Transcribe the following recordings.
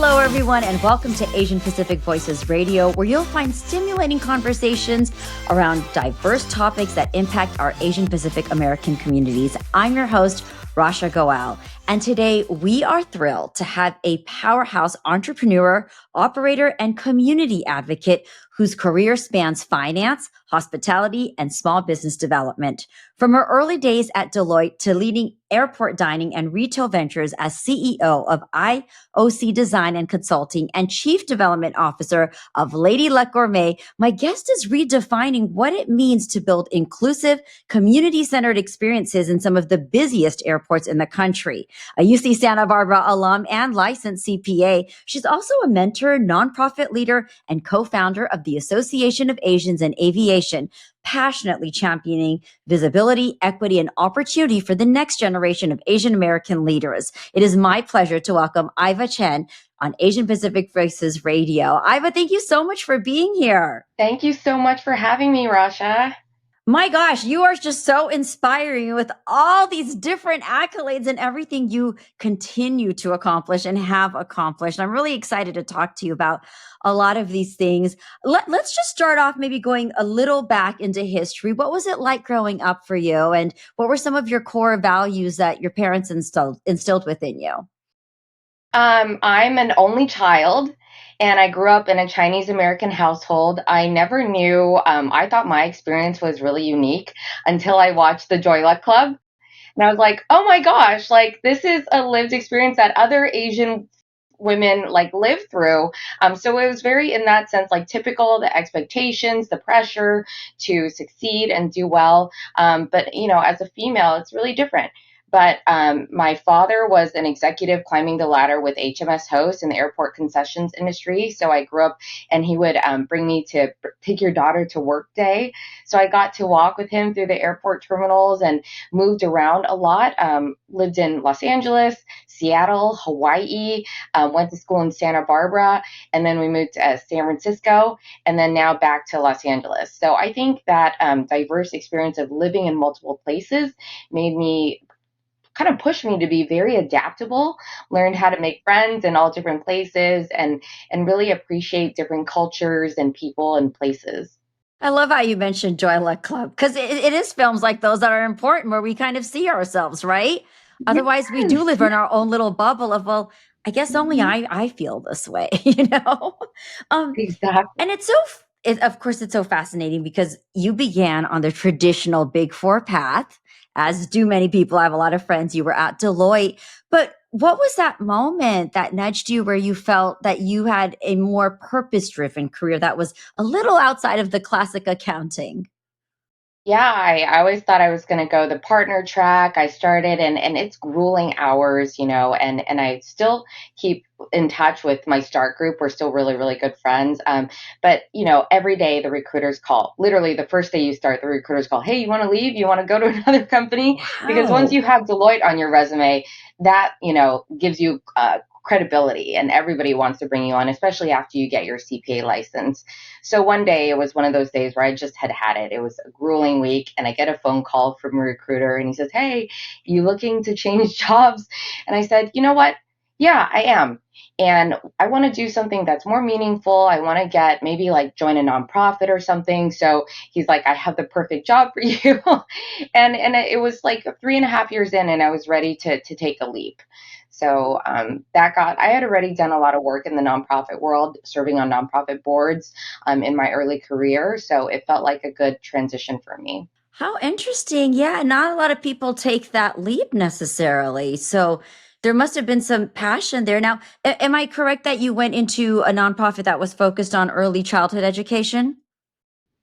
Hello, everyone, and welcome to Asian Pacific Voices Radio, where you'll find stimulating conversations around diverse topics that impact our Asian Pacific American communities. I'm your host, Rasha Goel, and today we are thrilled to have a powerhouse entrepreneur, operator, and community advocate whose career spans finance, hospitality, and small business development. From her early days at Deloitte to leading airport dining and retail ventures as CEO of IOC Design and Consulting and Chief Development Officer of Lady Luck Gourmet, my guest is redefining what it means to build inclusive, community-centered experiences in some of the busiest airports in the country. A UC Santa Barbara alum and licensed CPA, she's also a mentor, nonprofit leader, and co-founder of the Association of Asians in Aviation, passionately championing visibility, equity, and opportunity for the next generation of Asian American leaders. It is my pleasure to welcome Iva Chen on Asian Pacific Voices Radio. Iva, thank you so much for being here. Thank you so much for having me, Rasha. My gosh, you are just so inspiring with all these different accolades and everything you continue to accomplish and have accomplished. I'm really excited to talk to you about a lot of these things. Let's just start off maybe going a little back into history. What was it like growing up for you? And what were some of your core values that your parents instilled within you? I'm an only child. And I grew up in a Chinese American household. I never knew, I thought my experience was really unique until I watched the Joy Luck Club. And I was like, oh my gosh, like this is a lived experience that other Asian women like live through. So it was very, in that sense, like typical, the expectations, the pressure to succeed and do well. But, you know, as a female, it's really different. But my father was an executive climbing the ladder with HMS hosts in the airport concessions industry. So I grew up and he would bring me to take your daughter to work day. So I got to walk with him through the airport terminals and moved around a lot. Lived in Los Angeles, Seattle, Hawaii, went to school in Santa Barbara, and then we moved to San Francisco, and then now back to Los Angeles. So I think that diverse experience of living in multiple places made me kind of pushed me to be very adaptable, learned how to make friends in all different places and really appreciate different cultures and people and places. I love how you mentioned Joy Luck Club because it is films like those that are important where we kind of see ourselves, right? Otherwise, we do live in our own little bubble of, well, I guess only I feel this way, you know? Exactly. And of course, it's so fascinating because you began on the traditional Big Four path, as do many people. I have a lot of friends. You were at Deloitte. But what was that moment that nudged you where you felt that you had a more purpose-driven career that was a little outside of the classic accounting? Yeah, I always thought I was going to go the partner track. I started and it's grueling hours, you know, and I still keep in touch with my start group. We're still really, really good friends. But, you know, every day the recruiters call. Literally the first day you start, the recruiters call, hey, you want to leave? You want to go to another company? Wow. Because once you have Deloitte on your resume, that, you know, gives you credibility and everybody wants to bring you on, especially after you get your CPA license. So one day it was one of those days where I just had it. It was a grueling week and I get a phone call from a recruiter and he says, hey, you looking to change jobs? And I said, you know what? Yeah, I am. And I want to do something that's more meaningful. I want to get maybe like join a nonprofit or something. So he's like, I have the perfect job for you. and it was like 3.5 years in and I was ready to take a leap. So I had already done a lot of work in the nonprofit world, serving on nonprofit boards in my early career. So it felt like a good transition for me. How interesting. Yeah, not a lot of people take that leap necessarily. So there must have been some passion there. Now, am I correct that you went into a nonprofit that was focused on early childhood education?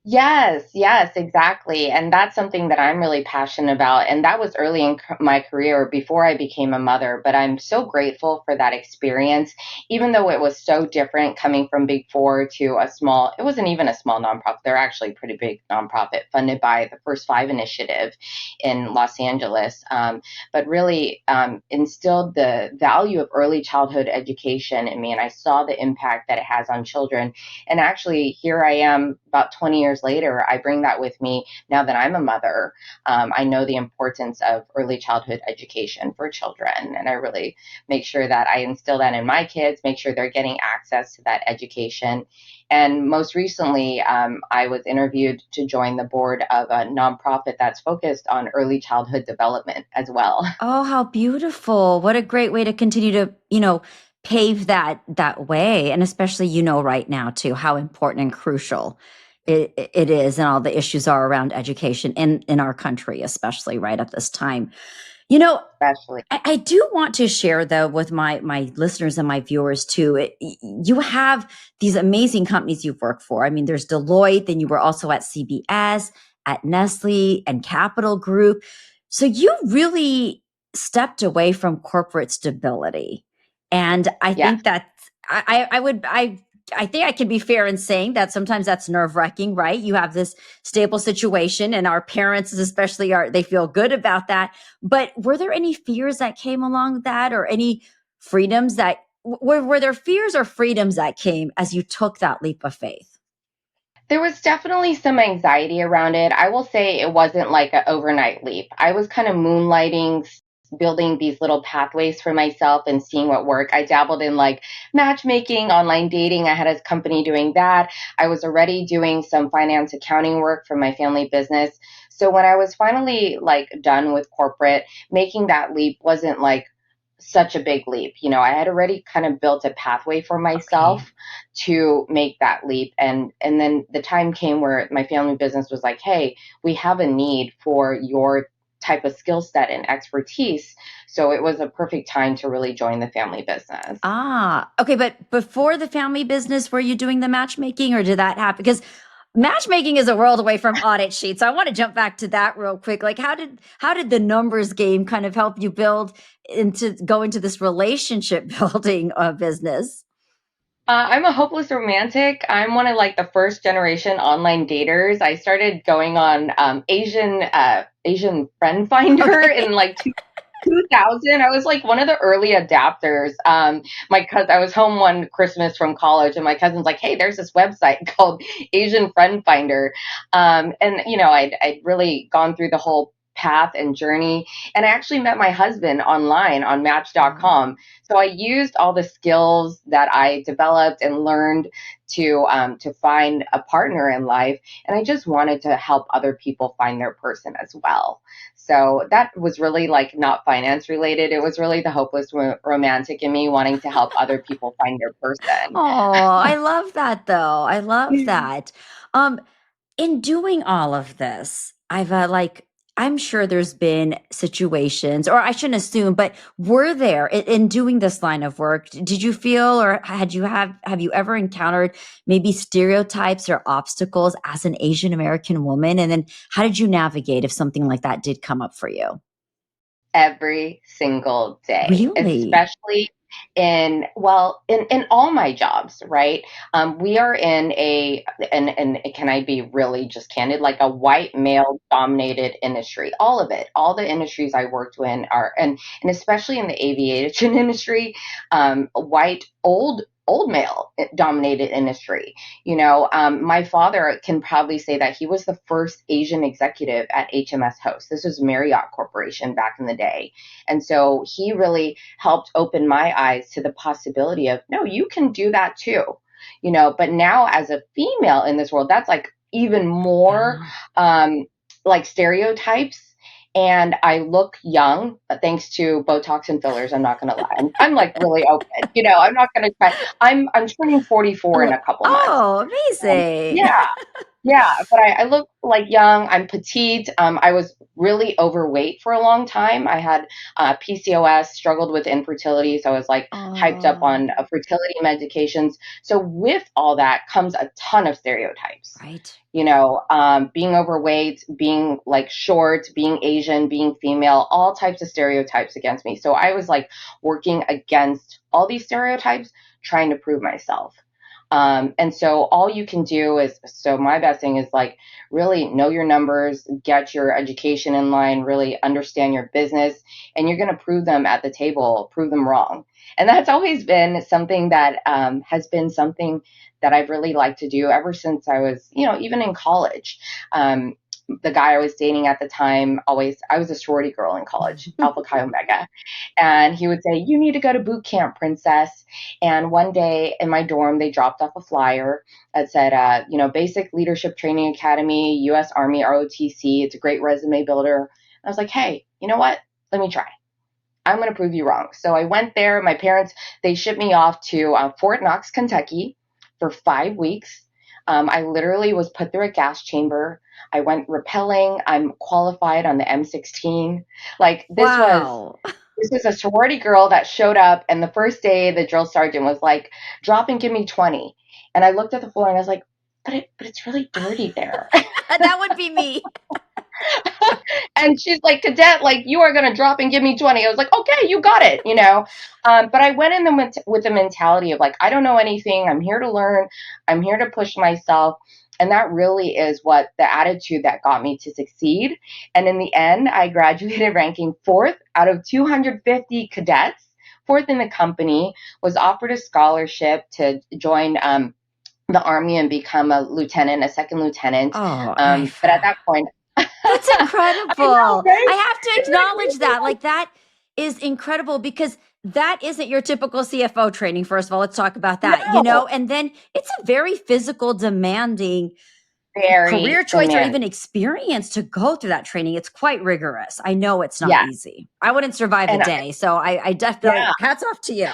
Yes, exactly. And that's something that I'm really passionate about. And that was early in my career before I became a mother. But I'm so grateful for that experience, even though it was so different coming from Big Four to it wasn't even a small nonprofit. They're actually a pretty big nonprofit funded by the First Five Initiative in Los Angeles. But really instilled the value of early childhood education in me. And I saw the impact that it has on children. And actually, here I am about 20 years later, I bring that with me now that I'm a mother. I know the importance of early childhood education for children, and I really make sure that I instill that in my kids, make sure they're getting access to that education. And most recently, I was interviewed to join the board of a nonprofit that's focused on early childhood development as well. Oh, how beautiful. What a great way to continue to, pave that way. And especially, right now too, how important and crucial it is and all the issues are around education in our country, especially right at this time. You know, Especially. I do want to share though with my listeners and my viewers too. You have these amazing companies you've worked for. I mean, there's Deloitte, then you were also at CBS, at Nestle and Capital Group. So you really stepped away from corporate stability. And I Yes. think that I think I can be fair in saying that sometimes that's nerve wracking, right? You have this stable situation and our parents especially they feel good about that. But were there any fears that came along with that or any freedoms that were there fears or freedoms that came as you took that leap of faith? There was definitely some anxiety around it. I will say it wasn't like an overnight leap. I was kind of moonlighting, building these little pathways for myself and seeing what worked. I dabbled in like matchmaking, online dating. I had a company doing that. I was already doing some finance accounting work for my family business. So when I was finally like done with corporate, making that leap wasn't like such a big leap. I had already kind of built a pathway for Okay. myself to make that leap. And then the time came where my family business was like, hey, we have a need for your type of skill set and expertise. So it was a perfect time to really join the family business. Ah, okay. But before the family business, were you doing the matchmaking or did that happen? Because matchmaking is a world away from audit sheets. So I want to jump back to that real quick. Like how did the numbers game kind of help you go into this relationship building business? I'm a hopeless romantic. I'm one of like the first generation online daters. I started going on Asian Friend Finder Okay. in like 2000. I was like one of the early adapters. My cousin, I was home one Christmas from college, and my cousin's like, "Hey, there's this website called Asian Friend Finder," and I'd really gone through the whole path and journey, and I actually met my husband online on Oh. Match.com. So I used all the skills that I developed and learned to find a partner in life, and I just wanted to help other people find their person as well. So that was really like not finance related. It was really the hopeless romantic in me wanting to help other people find their person. Oh, I love that though. I love that. Um, in doing all of this, I'm sure there's been situations, or I shouldn't assume, but were there in doing this line of work, did you feel or have you ever encountered maybe stereotypes or obstacles as an Asian American woman? And then how did you navigate if something like that did come up for you? Every single day, Really? especially in all my jobs, right? We are in and can I be really just candid, like a white male dominated industry, all of it, all the industries I worked in are, and especially in the aviation industry, white old male dominated industry. My father can probably say that he was the first Asian executive at HMS Host. This was Marriott Corporation back in the day. And so he really helped open my eyes to the possibility of, no, you can do that too. But now as a female in this world, that's like even more Yeah. like stereotypes. And I look young, but thanks to Botox and fillers, I'm not going to lie. I'm like really open. I'm not going to try. I'm turning 44 in a couple months. Oh, amazing. Yeah, yeah, but I look like young. I'm petite. I was really overweight for a long time. I had PCOS, struggled with infertility, so I was like hyped up Oh, on fertility medications. So with all that comes a ton of stereotypes. right. Being overweight, being like short, being Asian, being female, all types of stereotypes against me. So I was like working against all these stereotypes, trying to prove myself. And so all you can do is, so my best thing is like really know your numbers, get your education in line, really understand your business, and you're going to prove them at the table, prove them wrong. And that's always been something that has been something that I've really liked to do ever since I was, even in college. The guy I was dating at the time, I was a sorority girl in college, Alpha Chi Omega. And he would say, "You need to go to boot camp, princess." And one day in my dorm, they dropped off a flyer that said, Basic Leadership Training Academy, U.S. Army ROTC. It's a great resume builder. And I was like, hey, you know what? Let me try. I'm going to prove you wrong. So I went there. My parents, they shipped me off to Fort Knox, Kentucky for 5 weeks. I literally was put through a gas chamber. I went rappelling. I'm qualified on the M16. Like Wow. this was a sorority girl that showed up, and the first day the drill sergeant was like, "Drop and give me 20." And I looked at the floor and I was like, but it's really dirty there. That would be me. And she's like, "Cadet, like you are gonna drop and give me 20." I was like, "Okay, you got it," But I went in with the mentality of like, I don't know anything. I'm here to learn. I'm here to push myself. And that really is what the attitude that got me to succeed. And in the end, I graduated ranking fourth out of 250 cadets, fourth in the company, was offered a scholarship to join the Army and become a lieutenant, a second lieutenant. Oh, But at that point, that's I know, incredible. right? I have to Isn't that acknowledge crazy? that. Like, that is incredible because that isn't your typical CFO training. First of all, let's talk about that, No, and then it's a very physical, demanding career very choice or demanding. even experience to go through that training. It's quite rigorous. I know it's not Yeah. easy. I wouldn't survive a And day. So I definitely, yeah, hats off to you.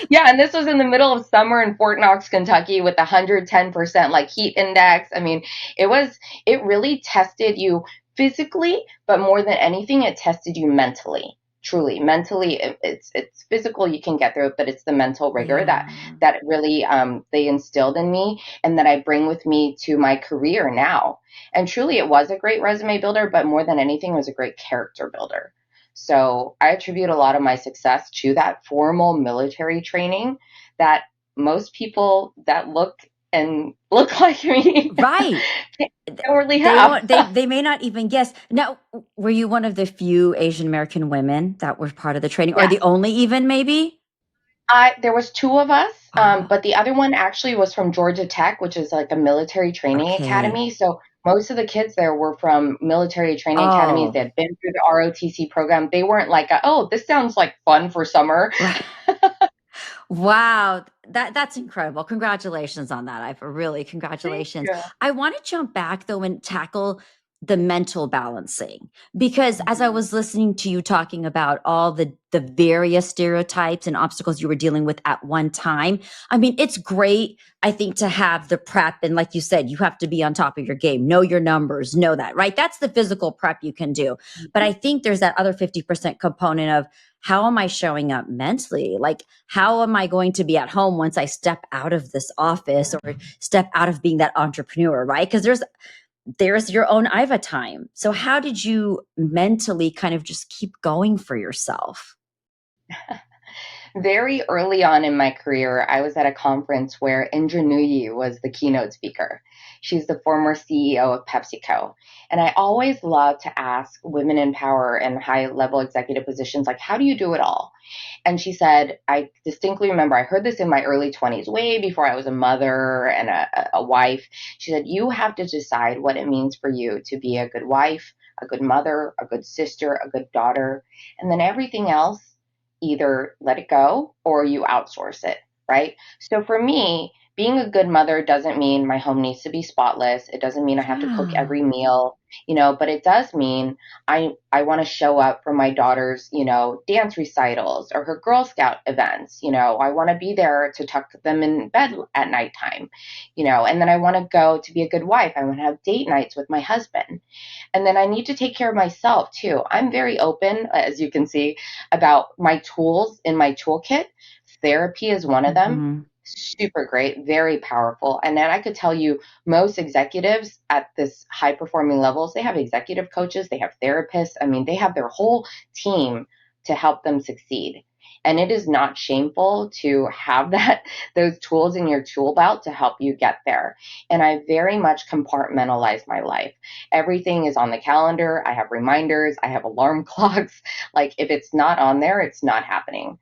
yeah. And this was in the middle of summer in Fort Knox, Kentucky with 110% like heat index. I mean, it really tested you physically, but more than anything, it tested you mentally. Truly, mentally, it's physical. You can get through it, but it's the mental rigor that Yeah. that really they instilled in me, and that I bring with me to my career now. And truly, it was a great resume builder, but more than anything, it was a great character builder. So I attribute a lot of my success to that formal military training that most people that look like me Right. don't really They have. won't, they may not even guess. Now, were you one of the few Asian American women that were part of the training or Yes. the only even maybe? There was two of us, Wow. but the other one actually was from Georgia Tech, which is like a military training Okay. academy. So most of the kids there were from military training academies. They Oh, had been through the ROTC program. They weren't like, oh, this sounds like fun for summer. right. Wow, that's incredible. Congratulations on that. I've really Thank congratulations. you. I want to jump back though and tackle the mental balancing because as I Mhm. was listening to you talking about all the various stereotypes and obstacles you were dealing with at one time, I mean, it's great I think to have the prep and like you said, you have to be on top of your game, know your numbers, know that, right? That's the physical prep you can do. But I think there's that other 50% component of how am I showing up mentally? Like, how am I going to be at home once I step out of this office or step out of being that entrepreneur, right? Because there's your own Iva time. So how did you mentally kind of just keep going for yourself? Very early on in my career, I was at a conference where Indra Nooyi was the keynote speaker. She's the former CEO of PepsiCo. And I always love to ask women in power and high level executive positions, like, how do you do it all? And she said, I distinctly remember, I heard this in my early 20s, way before I was a mother and a wife. She said, you have to decide what it means for you to be a good wife, a good mother, a good sister, a good daughter. And then everything else, either let it go or you outsource it, right? So for me, being a good mother doesn't mean my home needs to be spotless. It doesn't mean I have to cook Yeah. every meal, but it does mean I want to show up for my daughter's, dance recitals or her Girl Scout events. I want to be there to tuck them in bed at nighttime, and then I want to go to be a good wife. I want to have date nights with my husband. And then I need to take care of myself too. I'm very open, as you can see, about my tools in my toolkit. Therapy is one of them. Mhm. Super great, very powerful. And then I could tell you most executives at this high performing levels, they have executive coaches, they have therapists. I mean, they have their whole team to help them succeed. And it is not shameful to have those tools in your tool belt to help you get there. And I very much compartmentalize my life. Everything is on the calendar. I have reminders. I have alarm clocks. Like if it's not on there, it's not happening.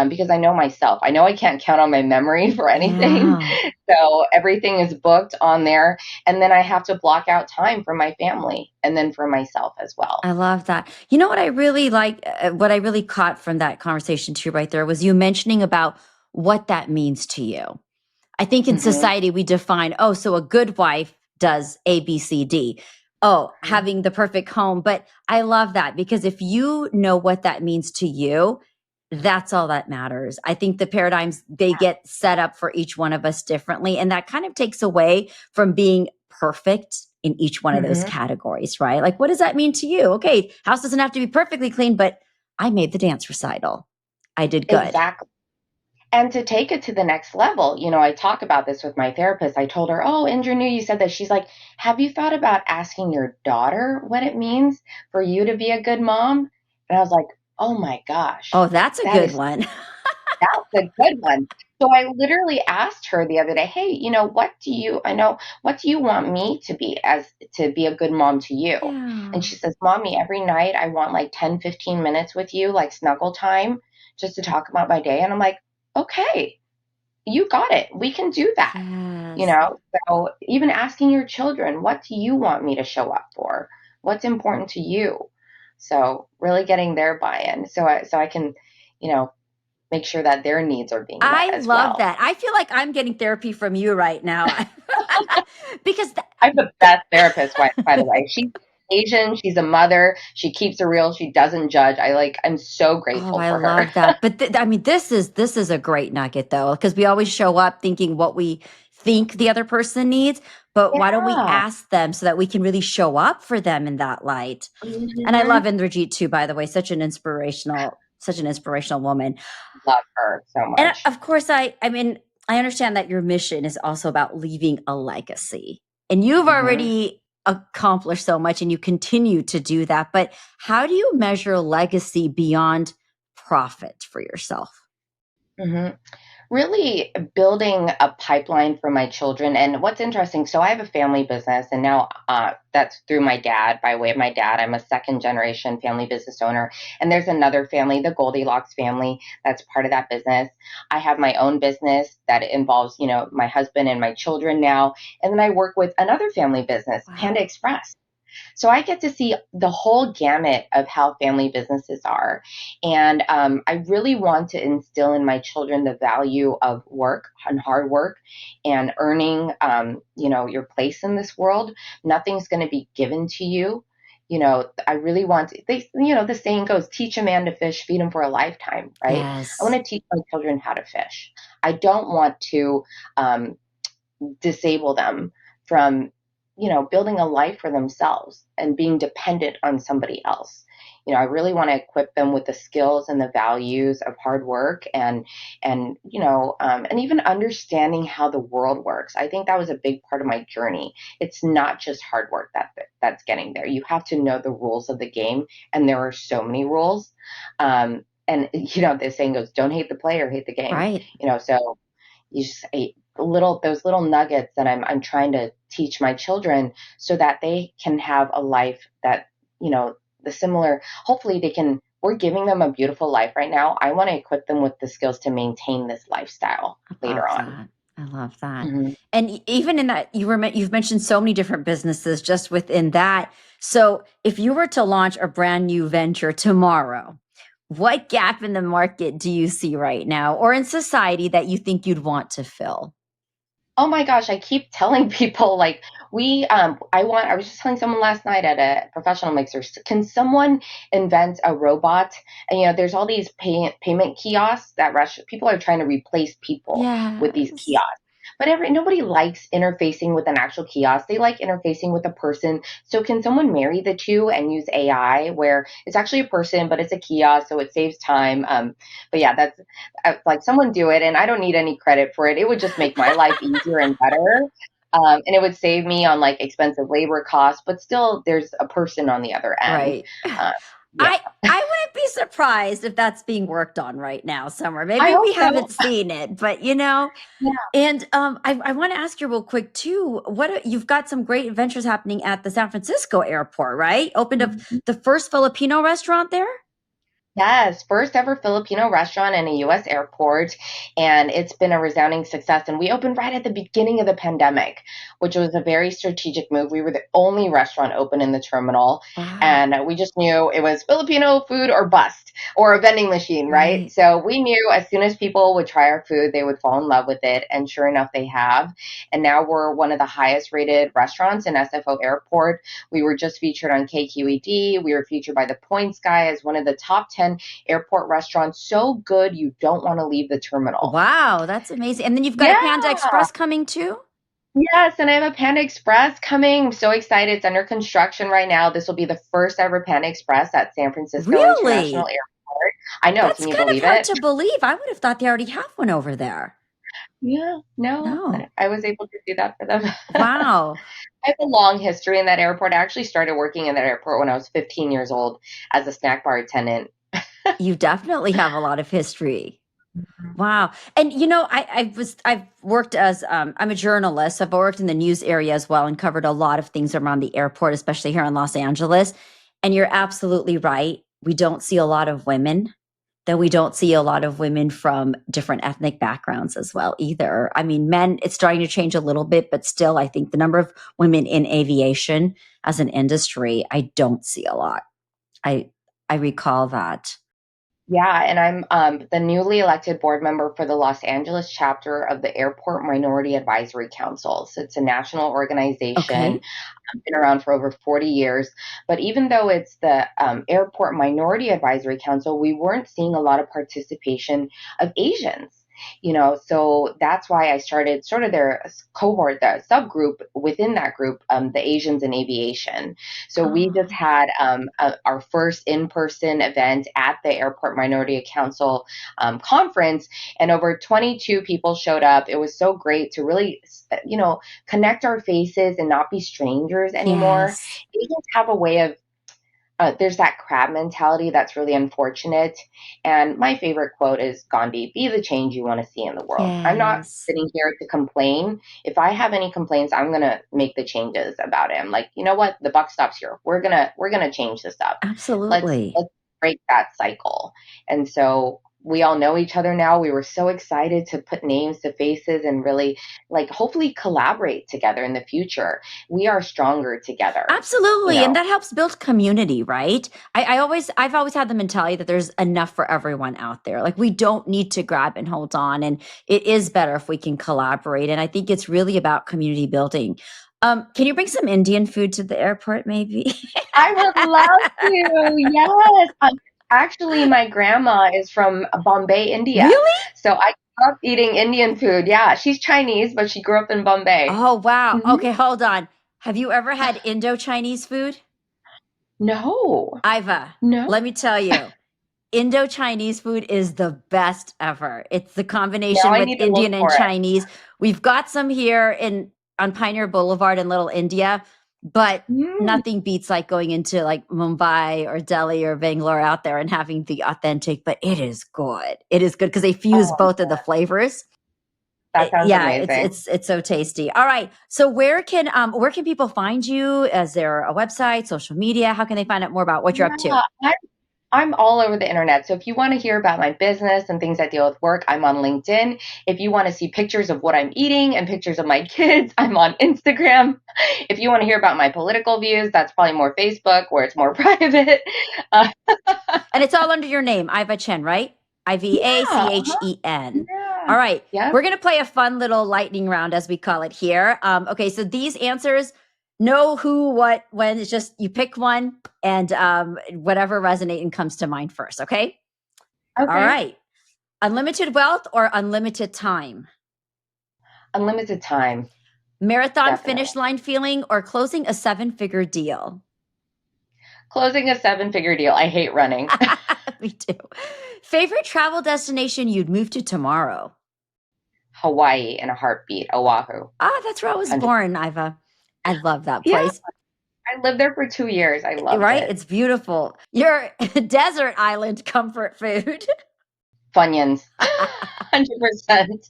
Because I know myself. I know I can't count on my memory for anything. Yeah. So everything is booked on there. And then I have to block out time for my family and then for myself as well. I love that. You know what I really like, what I really caught from that conversation too, right there, was you mentioning about what that means to you. I think in Mm-hmm. society we define, oh, so a good wife does A, B, C, D. Oh, having the perfect home. But I love that because if you know what that means to you, that's all that matters. I think the paradigms, they get set up for each one of us differently. And that kind of takes away from being perfect in each one of those Mm-hmm. categories, right? Like, what does that mean to you? Okay, house doesn't have to be perfectly clean, but I made the dance recital. I did good. Exactly. And to take it to the next level, I talk about this with my therapist. I told her, oh, Indra knew you said that. She's like, have you thought about asking your daughter what it means for you to be a good mom? And I was like, oh my gosh, Oh, that's a that good is, one. that's a good one. So I literally asked her the other day, hey, what do you want me to be a good mom to you? And Yeah. she says, Mommy, every night I want like 10, 15 minutes with you, like snuggle time, just to talk about my day. And I'm like, okay, you got it. We can do that. Yes. So even asking your children, what do you want me to show up for? What's important to you? So really getting their buy-in so I can, you know, make sure that their needs are being met I as love well. that. I feel like I'm getting therapy from you right now. because I'm the best therapist, by the way. She's Asian, she's a mother, she keeps it real, she doesn't judge. I'm so oh, grateful I for her. love that. But I mean, this is a great nugget though, because we always show up thinking what we think the other person needs, but why don't we Yeah. ask them so that we can really show up for them in that light? And I love Hmm. Indrajit too, by the way, such an inspirational woman. Love her so And much. of course, I mean, I understand that your mission is also about leaving a legacy. And you've Hmm. already accomplished so much and you continue to do that. But how do you measure legacy beyond profit for yourself? Hmm. Really building a pipeline for my children. And what's interesting, so I have a family business, and now that's through my dad, by way of my dad. I'm a second generation family business owner. And there's another family, the Goldilocks family, that's part of that business. I have my own business that involves, my husband and my children now. And then I work with another family business, Panda Wow. Express. So I get to see the whole gamut of how family businesses are. And I really want to instill in my children the value of work and hard work and earning, your place in this world. Nothing's going to be given to you. I really want to, the saying goes, teach a man to fish, feed him for a lifetime, right? I want Yes. to teach my children how to fish. I don't want to um, disable them from building a life for themselves and being dependent on somebody else. I really want to equip them with the skills and the values of hard work and even understanding how the world works. I think that was a big part of my journey. It's not just hard work that's getting there. You have to know the rules of the game, and there are so many rules. And the saying goes, don't hate the player, hate the game. Right. So you just those little nuggets that I'm trying to teach my children so that they can have a life that, the similar, hopefully we're giving them a beautiful life right now. I want to equip them with the skills to maintain this lifestyle I later love on. that. I love that. Hmm. And even in that, you've mentioned so many different businesses just within that. So if you were to launch a brand new venture tomorrow, what gap in the market do you see right now or in society that you think you'd want to fill? Oh my gosh, I keep telling people like I was just telling someone last night at a professional mixer, can someone invent a robot? And there's all these payment kiosks that people are trying to replace people with these Yes. kiosks. But nobody likes interfacing with an actual kiosk. They like interfacing with a person. So can someone marry the two and use AI where it's actually a person, but it's a kiosk, so it saves time. But yeah, that's like someone do it, and I don't need any credit for it. It would just make my life easier and better. And it would save me on like expensive labor costs, but still there's a person on the other end. Right. Uh, yeah. I want to wouldn't be surprised if that's being worked on right now somewhere. I Maybe hope we so. haven't seen it, but and I want to ask you real quick too. You've got some great adventures happening at the San Francisco airport, right? Opened up Yeah. the first Filipino restaurant there. Yes, first ever Filipino restaurant in a US airport, and it's been a resounding success. And we opened right at the beginning of the pandemic, which was a very strategic move. We were the only restaurant open in the terminal, Wow. and we just knew it was Filipino food or bust or a vending machine, right? Right. So we knew as soon as people would try our food, they would fall in love with it, and sure enough, they have. And now we're one of the highest rated restaurants in SFO Airport. We were just featured on KQED. We were featured by the Points Guy as one of the top 10 airport restaurants. So good, you don't want to leave the terminal. Wow, that's amazing. And then you've got a Yeah. Panda Express coming too? Yes, and I have a Panda Express coming. I'm so excited. It's under construction right now. This will be the first ever Panda Express at San Francisco International Really? Airport. I know. That's Can you kind of believe hard it? to believe. I would have thought they already have one over there. Yeah, no, No. I was able to do that for them. I Wow. have a long history in that airport. I actually started working in that airport when I was 15 years old as a snack bar attendant. You definitely have a lot of history. Wow. And I've worked as I'm a journalist. I've worked in the news area as well and covered a lot of things around the airport, especially here in Los Angeles. And you're absolutely right. We don't see a lot of women. Then we don't see a lot of women from different ethnic backgrounds as well either. I mean, men, it's starting to change a little bit, but still I think the number of women in aviation as an industry, I don't see a lot. I I recall that. Yeah, and I'm the newly elected board member for the Los Angeles chapter of the Airport Minority Advisory Council. So it's a national organization, Okay. been around for over 40 years. But even though it's the Airport Minority Advisory Council, we weren't seeing a lot of participation of Asians. So that's why I started sort of their cohort, the subgroup within that group, the Asians in aviation. So we just Oh, had our first in-person event at the Airport Minority Council conference, and over 22 people showed up. It was so great to really, connect our faces and not be strangers anymore. yes. Asians have a way of there's that crab mentality that's really unfortunate. And my favorite quote is Gandhi, be the change you want to see in the world. I'm not Yes. sitting here to complain. If I have any complaints, I'm going to make the changes about it. I'm like, you know what? The buck stops here. We're going to change this up. Absolutely. Let's break that cycle. And so we all know each other now. We were so excited to put names to faces and really like hopefully collaborate together in the future. We are stronger together, you Absolutely. And know. that helps build community, right? I've always had the mentality that there's enough for everyone out there. Like we don't need to grab and hold on. And it is better if we can collaborate. And I think it's really about community building. Can you bring some Indian food to the airport, maybe? I would love to. Yes. Actually, my grandma is from Bombay, India. Really? So I grew up eating Indian food. Yeah, she's Chinese, but she grew up in Bombay. Oh, wow. Hmm. Okay, hold on. Have you ever had Indo-Chinese food? No, Iva, no. let me tell you. Indo-Chinese food is the best ever. It's the Now combination I with need to look Indian and for it. Chinese. We've got some here in on Pioneer Boulevard in Little India, but Mm. nothing beats like going into like Mumbai or Delhi or Bangalore out there and having the authentic, but it is good. It is good because they fuse Oh, both of the flavors. that sounds Yeah, amazing. it's so tasty. All right. So where can people find you? Is there a website, social media? How can they find out more about what you're up to? Yeah, I'm all over the internet. So if you want to hear about my business and things that deal with work, I'm on LinkedIn. If you want to see pictures of what I'm eating and pictures of my kids, I'm on Instagram. If you want to hear about my political views, that's probably more Facebook where it's more private. Uh, And it's all under your name, Iva Chen, right? yeah, uh-huh, Ivachen. yeah. All right. Yep. We're going to play a fun little lightning round, as we call it here. Okay. So these answers, no who, what, when. It's just you pick one and whatever resonates and comes to mind first. Okay. All Okay. right. Unlimited wealth or unlimited time? Unlimited time, Marathon definitely. finish line feeling or closing a seven-figure deal? Closing a seven-figure deal. I hate running. Me too. Favorite travel destination you'd move to tomorrow? Hawaii in a heartbeat. Oahu. Ah, that's where I was 100. born, Iva. I love that Yeah, place. I lived there for 2 years. I loved Right? it. It's beautiful. Your desert island comfort food. Funyuns. 100%.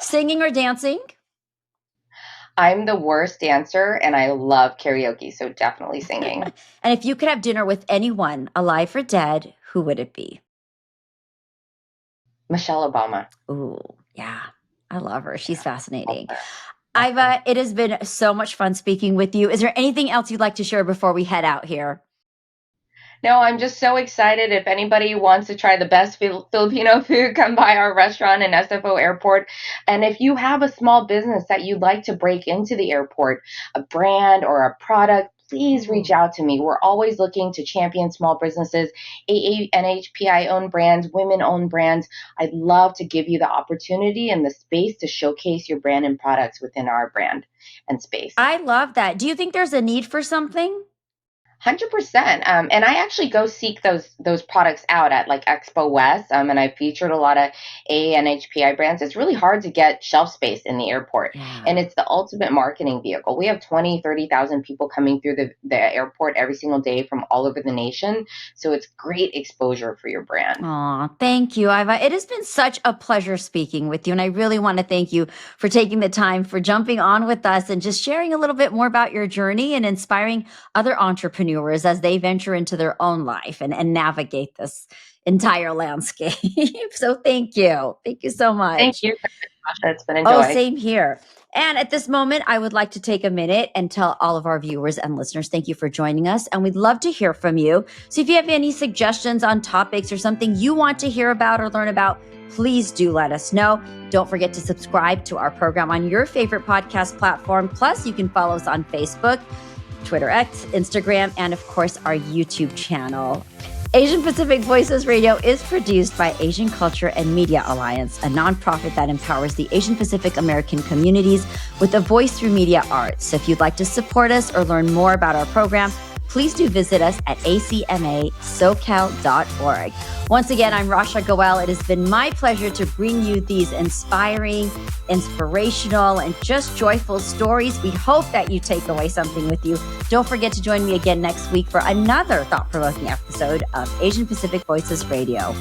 Singing or dancing? I'm the worst dancer and I love karaoke, so definitely singing. And if you could have dinner with anyone, alive or dead, who would it be? Michelle Obama. Ooh, yeah. I love her. She's Yeah, love fascinating. her. Awesome. Iva, it has been so much fun speaking with you. Is there anything else you'd like to share before we head out here? No, I'm just so excited. If anybody wants to try the best Filipino food, come by our restaurant in SFO Airport. And if you have a small business that you'd like to break into the airport, a brand or a product, please reach out to me. We're always looking to champion small businesses, NHPI owned brands, women owned brands. I'd love to give you the opportunity and the space to showcase your brand and products within our brand and space. I love that. Do you think there's a need for something? 100%. And I actually go seek those products out at like Expo West. And I featured a lot of ANHPI brands. It's really hard to get shelf space in the airport. Yeah. And it's the ultimate marketing vehicle. We have 30,000 people coming through the airport every single day from all over the nation. So it's great exposure for your brand. Aw, thank you, Iva. It has been such a pleasure speaking with you. And I really want to thank you for taking the time, for jumping on with us and just sharing a little bit more about your journey and inspiring other entrepreneurs as they venture into their own life and navigate this entire landscape. So thank you. Thank you so much. Thank you, Tasha. It's been a joy. Oh, same here. And at this moment, I would like to take a minute and tell all of our viewers and listeners, thank you for joining us. And we'd love to hear from you. So if you have any suggestions on topics or something you want to hear about or learn about, please do let us know. Don't forget to subscribe to our program on your favorite podcast platform. Plus, you can follow us on Facebook, Twitter X, Instagram, and of course, our YouTube channel. Asian Pacific Voices Radio is produced by Asian Culture and Media Alliance, a nonprofit that empowers the Asian Pacific American communities with a voice through media arts. So if you'd like to support us or learn more about our program, please do visit us at acmasocal.org. Once again, I'm Rasha Goel. It has been my pleasure to bring you these inspiring, inspirational, and just joyful stories. We hope that you take away something with you. Don't forget to join me again next week for another thought-provoking episode of Asian Pacific Voices Radio.